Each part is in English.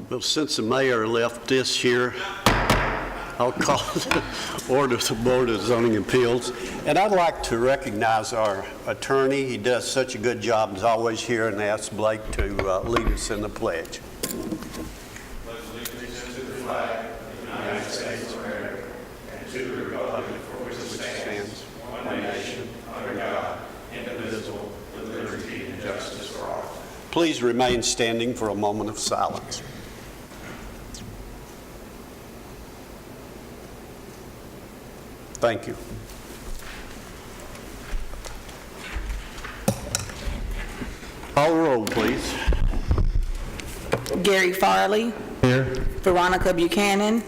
Well, since the mayor left this year, I'll call the order of the Board of Zoning Appeals. And I'd like to recognize our attorney. He does such a good job as always here, and ask Blake to lead us in the pledge. Pledge allegiance to the flag of the United States of America and to the republic for which it stands, one nation, under God, indivisible, with liberty and justice for all. Please remain standing for a moment of silence. Thank you. Call the roll, please. Gary Farley. Here. Veronica Buchanan.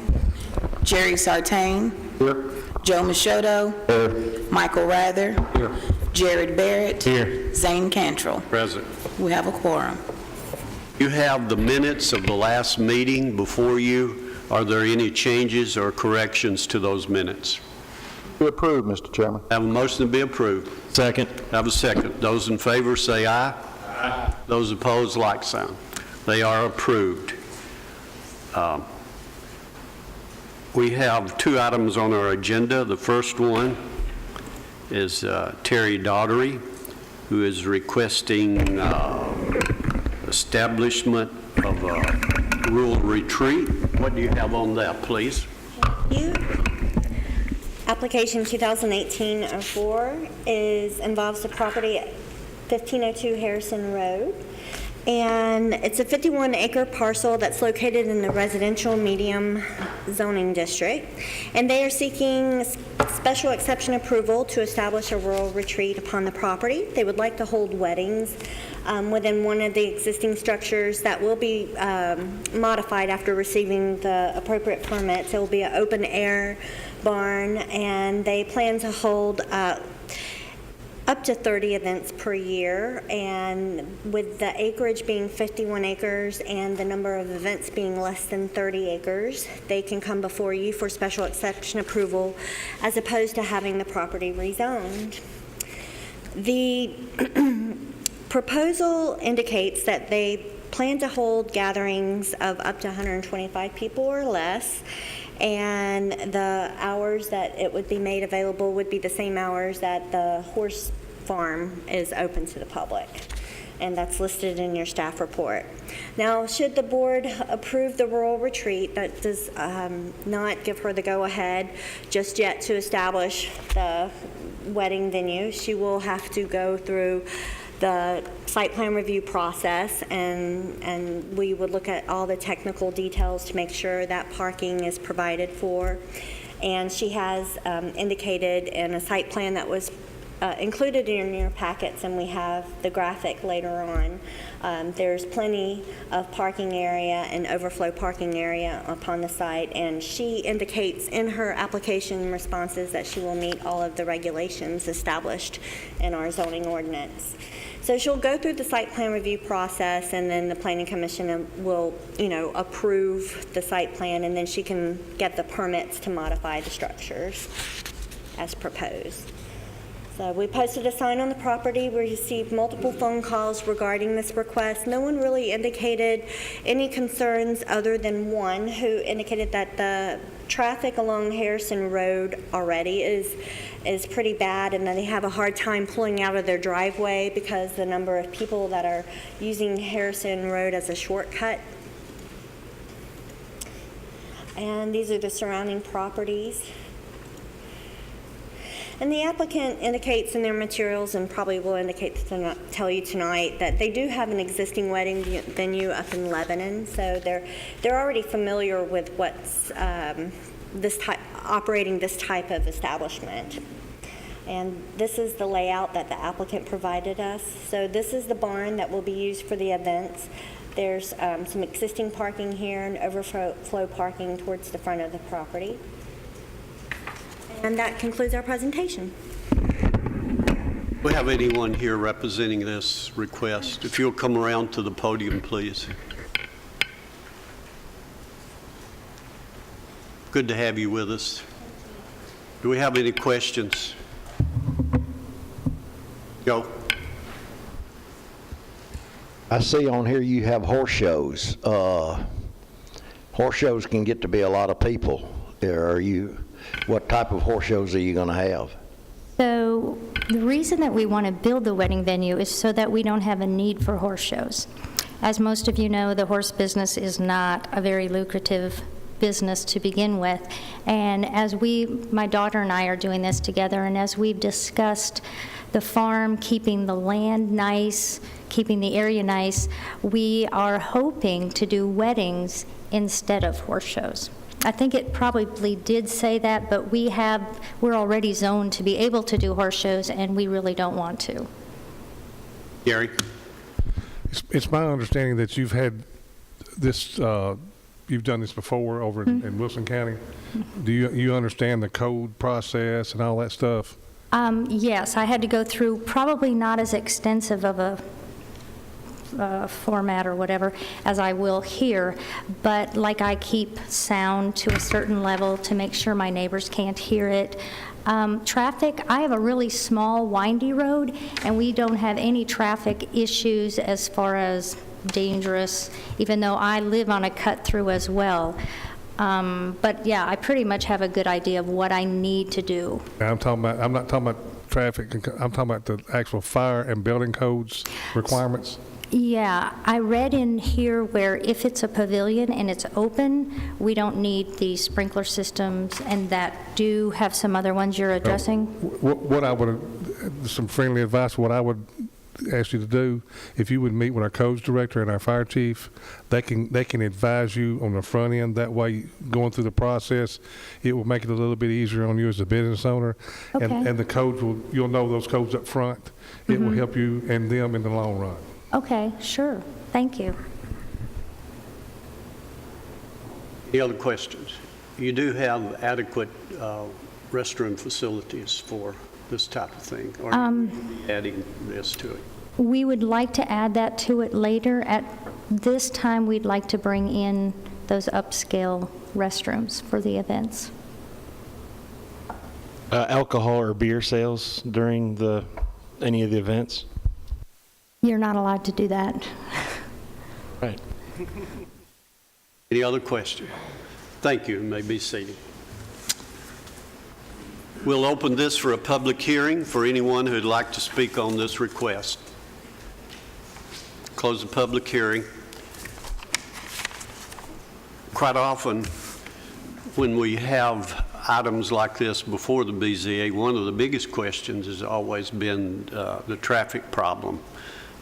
Jerry Sartain. Here. Joe Machado. Here. Michael Rather. Here. Jared Barrett. Here. Zane Cantrell. Present. We have a quorum. You have the minutes of the last meeting before you. Are there any changes or corrections to those minutes? Be approved, Mr. Chairman. Have a motion to be approved. Second. Have a second. Those in favor say aye. Aye. Those opposed, like sign. They are approved. We have two items on our agenda. The first one is Terry Daughtery, who is requesting establishment of a rural retreat. What do you have on that, please? You. Application 2018-04 involves the property at 1502 Harrison Road. And it's a 51-acre parcel that's located in the residential medium zoning district. And they are seeking special exception approval to establish a rural retreat upon the property. They would like to hold weddings within one of the existing structures that will be modified after receiving the appropriate permits. It will be an open-air barn, and they plan to hold up to 30 events per year, and with the acreage being 51 acres and the number of events being less than 30 acres, they can come before you for special exception approval as opposed to having the property rezoned. The proposal indicates that they plan to hold gatherings of up to 125 people or less, and the hours that it would be made available would be the same hours that the horse farm is open to the public, and that's listed in your staff report. Now, should the board approve the rural retreat, that does not give her the go-ahead just yet to establish the wedding venue. She will have to go through the site plan review process, and we would look at all the technical details to make sure that parking is provided for. And she has indicated in a site plan that was included in your packets, and we have the graphic later on. There's plenty of parking area and overflow parking area upon the site, and she indicates in her application responses that she will meet all of the regulations established in our zoning ordinance. So she'll go through the site plan review process, and then the Planning Commission will, approve the site plan, and then she can get the permits to modify the structures as proposed. So we posted a sign on the property. We received multiple phone calls regarding this request. No one really indicated any concerns other than one who indicated that the traffic along Harrison Road already is pretty bad, and that they have a hard time pulling out of their driveway because the number of people that are using Harrison Road as a shortcut. And these are the surrounding properties. And the applicant indicates in their materials, and probably will indicate to tell you tonight, that they do have an existing wedding venue up in Lebanon, so they're already familiar with what's operating this type of establishment. And this is the layout that the applicant provided us. So this is the barn that will be used for the events. There's some existing parking here and overflow parking towards the front of the property. And that concludes our presentation. Do we have anyone here representing this request? If you'll come around to the podium, please. Good to have you with us. Do we have any questions? Go. I see on here you have horse shows. horse shows can get to be a lot of people. What type of horse shows are you going to have? So the reason that we want to build the wedding venue is so that we don't have a need for horse shows. As most of you know, the horse business is not a very lucrative business to begin with. And as my daughter and I are doing this together, and as we've discussed the farm, keeping the land nice, keeping the area nice, we are hoping to do weddings instead of horse shows. I think it probably did say that, but we're already zoned to be able to do horse shows, and we really don't want to. Gary? It's my understanding that you've had this, you've done this before over in Wilson County. Do you understand the code process and all that stuff? Yes, I had to go through probably not as extensive of a format or whatever as I will here, but like I keep sound to a certain level to make sure my neighbors can't hear it. Traffic, I have a really small windy road and we don't have any traffic issues as far as dangerous, even though I live on a cut through as well. But yeah, I pretty much have a good idea of what I need to do. I'm not talking about traffic, I'm talking about the actual fire and building codes requirements. Yeah, I read in here where if it's a pavilion and it's open, we don't need the sprinkler systems, and that do have some other ones you're addressing? What I would, some friendly advice, what I would ask you to do, if you would meet with our codes director and our fire chief, they can advise you on the front end. That way, going through the process, it will make it a little bit easier on you as a business owner. Okay. And the codes you'll know those codes up front. It will help you and them in the long run. Okay, sure. Thank you. Any other questions? You do have adequate restroom facilities for this type of thing, or adding this to it? We would like to add that to it later. At this time, we'd like to bring in those upscale restrooms for the events. Alcohol or beer sales during any of the events? You're not allowed to do that. Right. Any other questions? Thank you. You may be seated. We'll open this for a public hearing for anyone who'd like to speak on this request. Close the public hearing. Quite often, when we have items like this before the BZA, one of the biggest questions has always been the traffic problem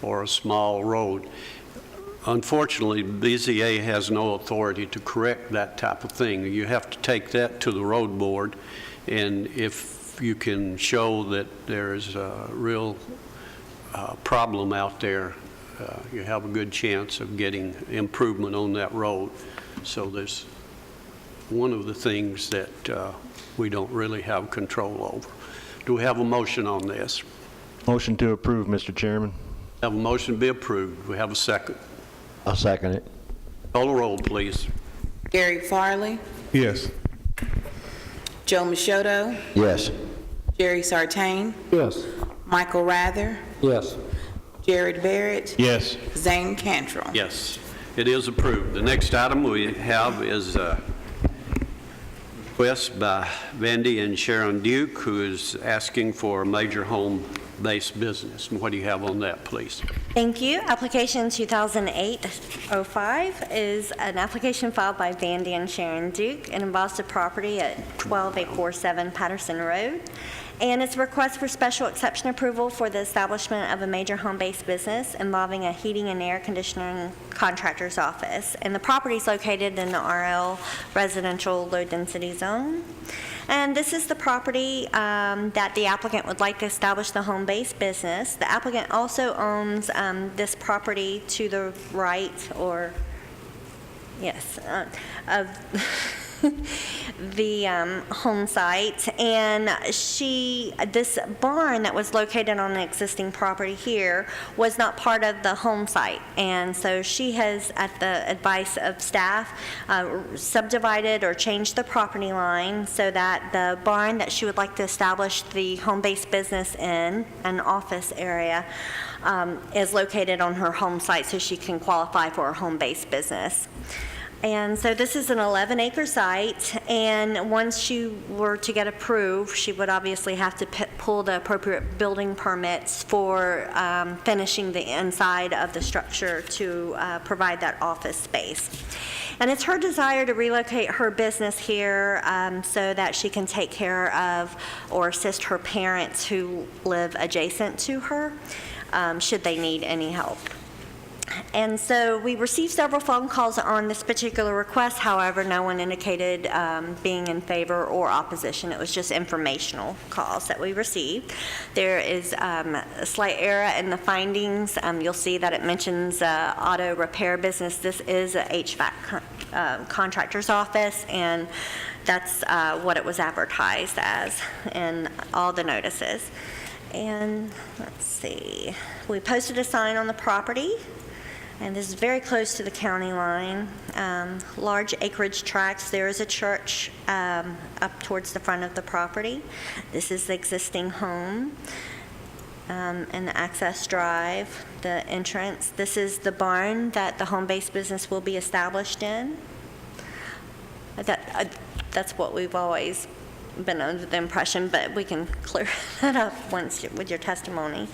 or a small road. Unfortunately, BZA has no authority to correct that type of thing. You have to take that to the road board, and if you can show that there's a real problem out there, you have a good chance of getting improvement on that road. So there's one of the things that we don't really have control over. Do we have a motion on this? Motion to approve, Mr. Chairman. Have a motion to be approved. Do we have a second? I'll second it. Call the roll, please. Gary Farley, Yes. Joe Machado, Yes. Jerry Sartain, Yes. Michael Rather, Yes. Jared Barrett, Yes. Zane Cantrell. Yes, it is approved. The next item we have is a request by Vandy and Sharon Duke, who is asking for a major home-based business. And what do you have on that, please? Thank you. Application 2008-05 is an application filed by Vandy and Sharon Duke. It involves the property at 12847 Patterson Road. And it's a request for special exception approval for the establishment of a major home-based business involving a heating and air conditioning contractor's office. And the property is located in the RL residential low-density zone. And this is the property that the applicant would like to establish the home-based business. The applicant also owns this property to the right, or yes, of the home site, and this barn that was located on the existing property here was not part of the home site, and so she has, at the advice of staff, subdivided or changed the property line so that the barn that she would like to establish the home-based business in, an office area, is located on her home site so she can qualify for a home-based business. And so this is an 11-acre site, and once she were to get approved, she would obviously have to pull the appropriate building permits for finishing the inside of the structure to provide that office space. And it's her desire to relocate her business here so that she can take care of or assist her parents who live adjacent to her, should they need any help. And so we received several phone calls on this particular request. However, no one indicated being in favor or opposition. It was just informational calls that we received. There is a slight error in the findings. You'll see that it mentions auto repair business. This is a HVAC contractor's office, and that's what it was advertised as in all the notices. And let's see, we posted a sign on the property. And this is very close to the county line. Large acreage tracts. There is a church up towards the front of the property. This is the existing home and the access drive, the entrance. This is the barn that the home-based business will be established in. That's what we've always been under the impression, but we can clear that up with your testimony.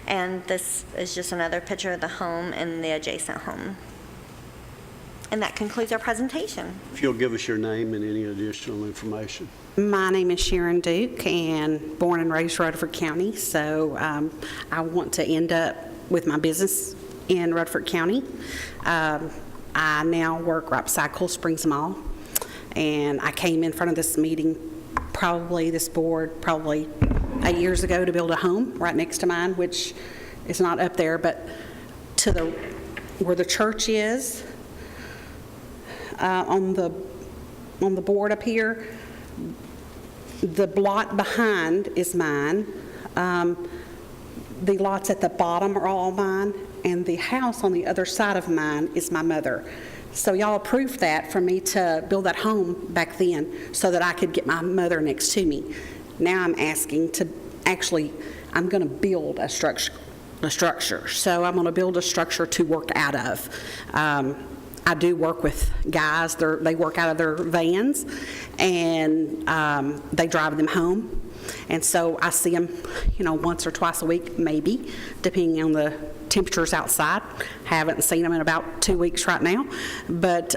And this is just another picture of the home and the adjacent home. And that concludes our presentation. If you'll give us your name and any additional information. My name is Sharon Duke, and born and raised Rutherford County, so I want to end up with my business in Rutherford County. I now work right beside Cool Springs Mall, and I came in front of this meeting, this board, 8 years ago to build a home right next to mine, which is not up there, but to where the church is, on the board up here, the lot behind is mine. The lots at the bottom are all mine, and the house on the other side of mine is my mother. So y'all approved that for me to build that home back then so that I could get my mother next to me. Now I'm asking to I'm going to build a structure. So I'm going to build a structure to work out of. I do work with guys. They work out of their vans, and they drive them home. And so I see them, once or twice a week, maybe, depending on the temperatures outside. Haven't seen them in about 2 weeks right now, but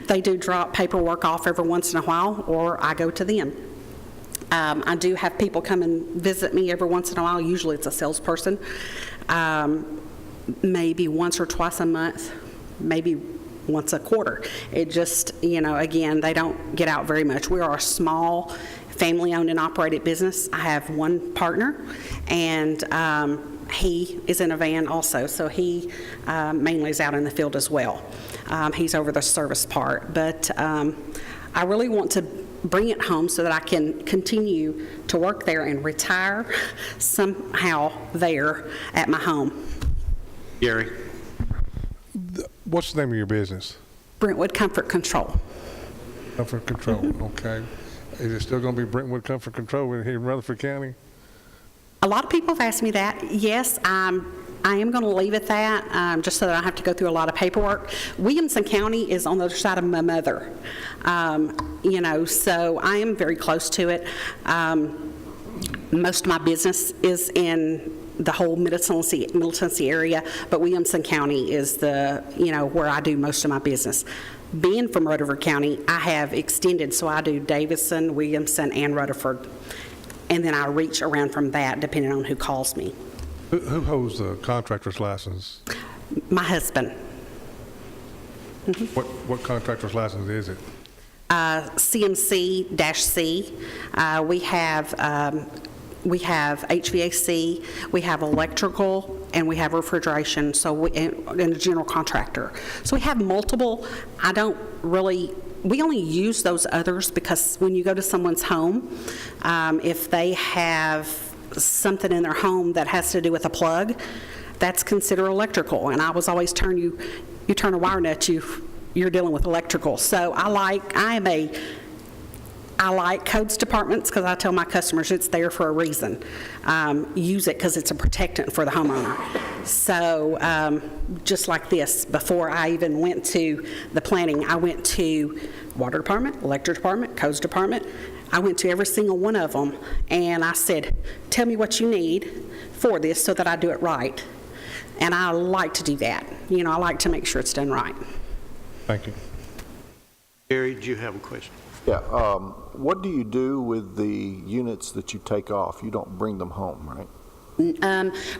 they do drop paperwork off every once in a while, or I go to them. I do have people come and visit me every once in a while. Usually it's a salesperson, maybe once or twice a month, maybe once a quarter. It just, again, they don't get out very much. We are a small family-owned and operated business. I have one partner, and he is in a van also, so he mainly is out in the field as well. He's over the service part, but I really want to bring it home so that I can continue to work there and retire somehow there at my home. Gary? What's the name of your business? Brentwood Comfort Control. Comfort Control, okay. Is it still going to be Brentwood Comfort Control here in Rutherford County? A lot of people have asked me that. Yes, I am going to leave it that, just so that I don't have to go through a lot of paperwork. Williamson County is on the other side of my mother, so I am very close to it. Most of my business is in the whole Middle Tennessee area, but Williamson County is where I do most of my business. Being from Rutherford County, I have extended, so I do Davison, Williamson, and Rutherford, and then I reach around from that depending on who calls me. Who holds the contractor's license? My husband. What contractor's license is it? CMC-C. We have HVAC, we have electrical, and we have refrigeration, and a general contractor. So we have multiple. We only use those others because when you go to someone's home, if they have something in their home that has to do with a plug, that's considered electrical. And I was always you turn a wire nut, you're dealing with electrical. So I am a I like codes departments because I tell my customers it's there for a reason. Use it because it's a protectant for the homeowner. So just like this, before I even went to the planning, I went to water department, electric department, codes department. I went to every single one of them, and I said, tell me what you need for this so that I do it right. And I like to do that. You know, I like to make sure it's done right. Thank you. Gary, do you have a question? Yeah, what do you do with the units that you take off? You don't bring them home, right?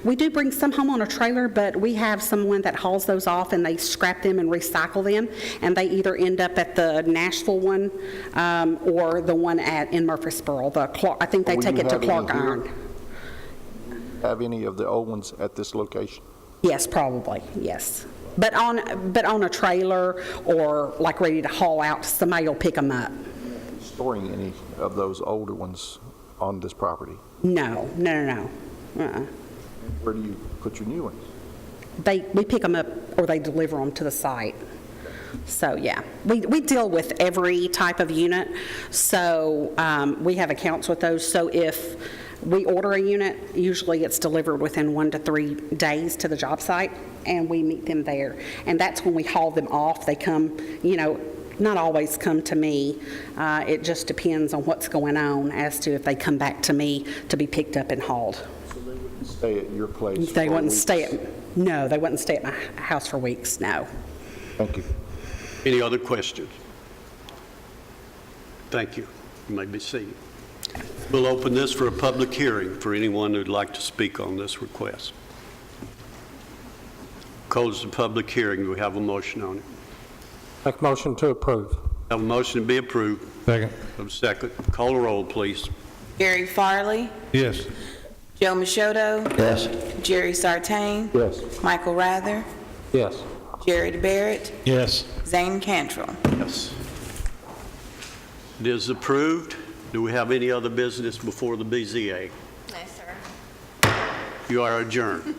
We do bring some home on a trailer, but we have someone that hauls those off and they scrap them and recycle them, and they either end up at the Nashville one or the one in Murfreesboro. I think they Will take you it to have any Clark here? Iron. Have any of the old ones at this location? Yes, probably, yes. But on a trailer or like ready to haul out, somebody will pick them up. Storing any of those older ones on this property? No. Where do you put your new ones? We pick them up or they deliver them to the site. So, yeah, we deal with every type of unit, so we have accounts with those. So if we order a unit, usually it's delivered within 1 to 3 days to the job site, and we meet them there. And that's when we haul them off. They come, you know, not always come to me. It just depends on what's going on as to if they come back to me to be picked up and hauled. So they wouldn't stay at your place? They for wouldn't weeks? no, they wouldn't stay at my house for weeks, no. Thank you. Any other questions? Thank you. You may be seated. We'll open this for a public hearing for anyone who'd like to speak on this request. Close the public hearing. Do we have a motion on it? Make a motion to approve. Have a motion to be approved. Second. Have a second. Call the roll, please. Gary Farley, Yes. Joe Machoto, Yes. Jerry Sartain, Yes. Michael Rather, Yes. Jared Barrett, Yes. Zane Cantrell. Yes. It is approved. Do we have any other business before the BZA? No, sir. You are adjourned.